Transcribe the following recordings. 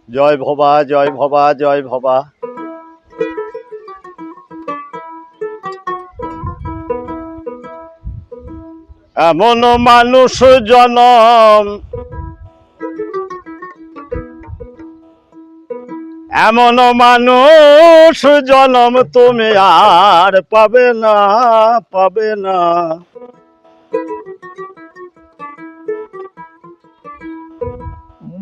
জয় ভবা, জয় ভবা, জয় ভবা। এমন মানুষ জনম, এমন মানুষ জনম তুমি আর পাবে না, পাবে না।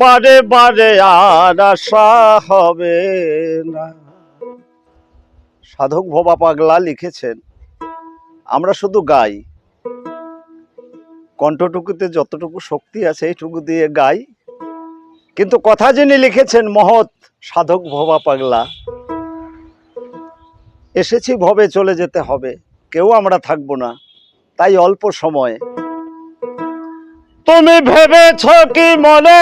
বারে বারে আর আশা হবে না। সাধক ভবা পাগলা লিখেছেন, আমরা শুধু গাই, কণ্ঠটুকুতে যতটুকু শক্তি আছে এইটুকু দিয়ে গাই, কিন্তু কথা যিনি লিখেছেন মহৎ সাধক ভবা পাগলা, এসেছি ভবে চলে যেতে হবে, কেউ আমরা থাকবো না, তাই অল্প সময়ে। তুমি ভেবেছ কি মনে,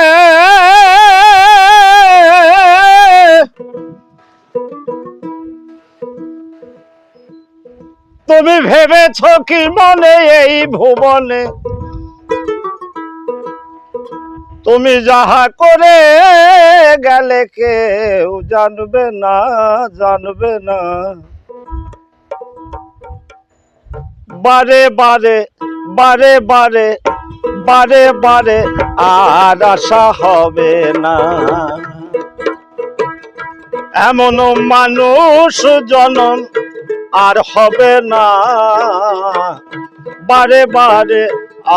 তুমি ভেবেছ কি মনে এই ভুবনে তুমি যাহা করে গেলে কেউ জানবে না, জানবে না। বারে বারে বারে বারে বারে বারে আর আশা হবে না। এমন মানুষ জনম আর হবে না, বারে বারে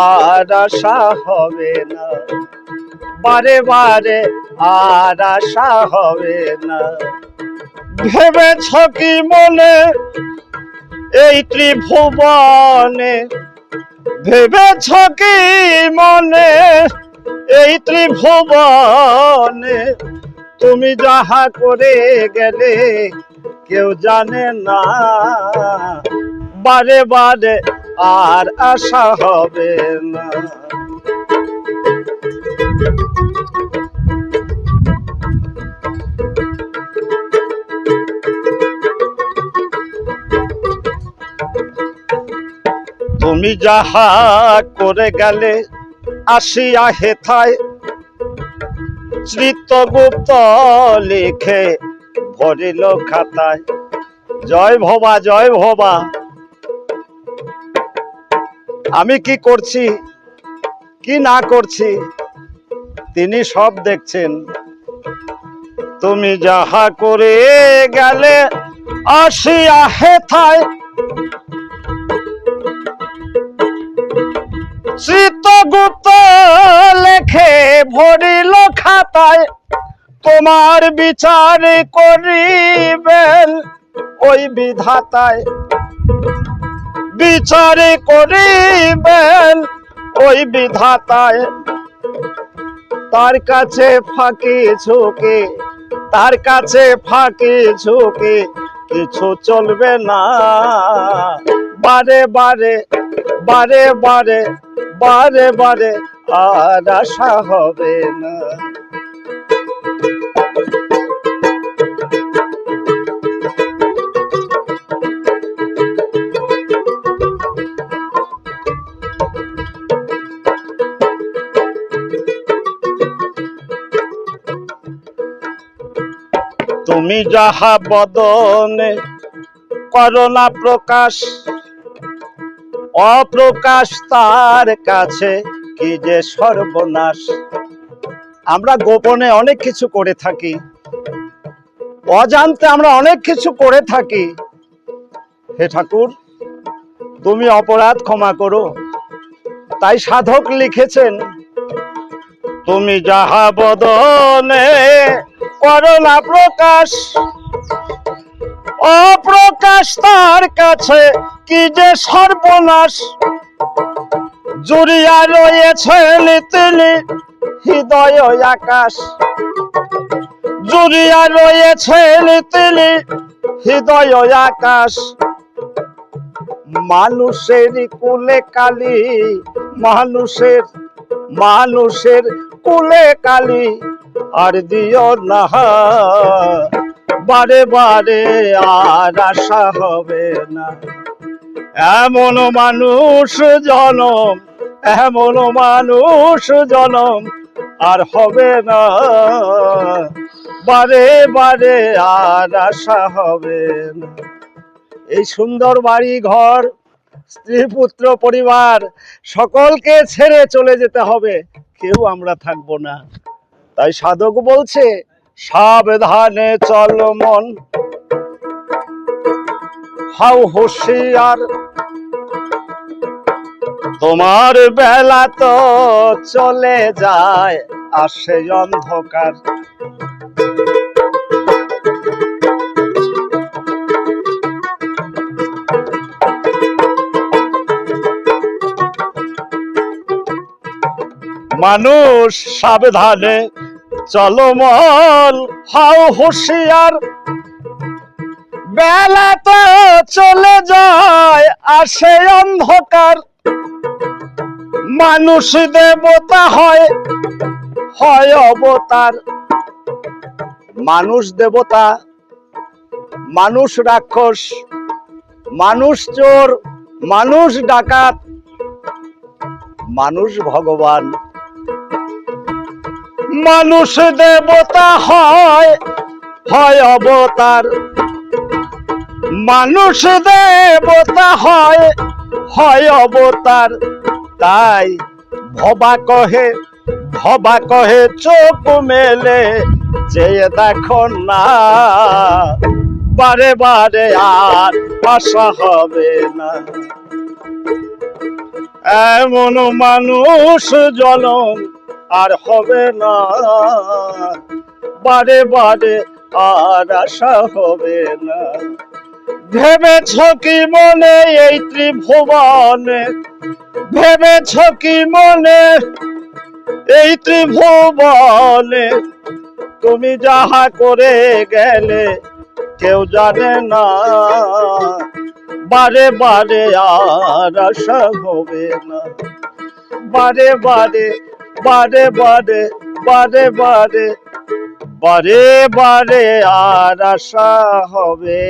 আর আশা হবে না, বারে বারে আর আশা হবে না। ভেবেছ কি মনে এই ত্রিভুবনে, ভেবেছ কি মনে এই ত্রিভুবনে তুমি যাহা করে গেলে কেউ জানে না, বারে বারে আর আশা হবে না। তুমি যাহা করে গেলে আসিয়া হেথায় চিত্তগুপ্ত লিখে ভরিল খাতায়। জয় ভবা, জয় ভবা। আমি কি করছি কি না করছি তিনি সব দেখছেন। তুমি যাহা করে গেলে আসিয়া হেথায় চিত্তগুপ্ত লেখে ভরিল খাতায়। তোমার বিচার করিবেন ওই বিধাতায়, বিচার করিবেন ওই বিধাতায়। তার কাছে ফাঁকি ঝুঁকি, তার কাছে ফাঁকি ঝুঁকি কিছু চলবে না। বারে বারে বারে বারে বারে বারে আর আশা হবে না। তুমি যাহা বদনে করো না প্রকাশ, অপ্রকাশ তার কাছে কি যে সর্বনাশ। আমরা গোপনে অনেক কিছু করে থাকি, অজান্তে আমরা অনেক কিছু করে থাকি। হে ঠাকুর, তুমি অপরাধ ক্ষমা করো। তাই সাধক লিখেছেন, তুমি যাহা বদনে করো না প্রকাশ, অপ্রকাশ তার কাছে কি যে সর্বনাশ। জুড়িয়া রয়েছে তিনি হৃদয় আকাশ, জুড়িয়া রয়েছে তিনি হৃদয় আকাশ। মানুষের কুলে কালি, মানুষের মানুষের কুলে কালি আর দিও না। বারে বারে আর আশা হবে না। এমন মানুষ জনম, এমন মানুষ জনম আর হবে না, বারে বারে আর আশা হবে না। এই সুন্দর বাড়ি ঘর, স্ত্রী পুত্র পরিবার সকলকে ছেড়ে চলে যেতে হবে, কেউ আমরা থাকবো না। তাই সাধক বলছে, সাবধানে চল মন, হাও হুঁশিয়ার, তোমার বেলা তো চলে যায়, আসে অন্ধকার। মানুষ সাবধানে চলমল, হাও হুঁশিয়ার, বেলা তো চলে যায়, আসে অন্ধকার। মানুষ দেবতা হয়, হয় অবতার। মানুষ দেবতা, মানুষ রাক্ষস, মানুষ চোর, মানুষ ডাকাত, মানুষ ভগবান। মানুষ দেবতা হয়, হয় অবতার। মানুষ দেবতা হয়, হয় অবতার। তাই ভবা কহে চোখ মেলে চেয়ে দেখো না, বারে বারে আর আশা হবে না। এমন মানুষ জনম আর হবে না, বারে বারে আর আশা হবে না। ভেবেছ কি মনে এই ত্রিভুবনে, ভেবেছ কি মনে এই ত্রিভুবনে, তুমি যাহা করে গেলে কেউ জানে না, বারে বারে আর আশা হবে না। বারে বারে বারে বারে বারে বারে বারে বারে আর আশা হবে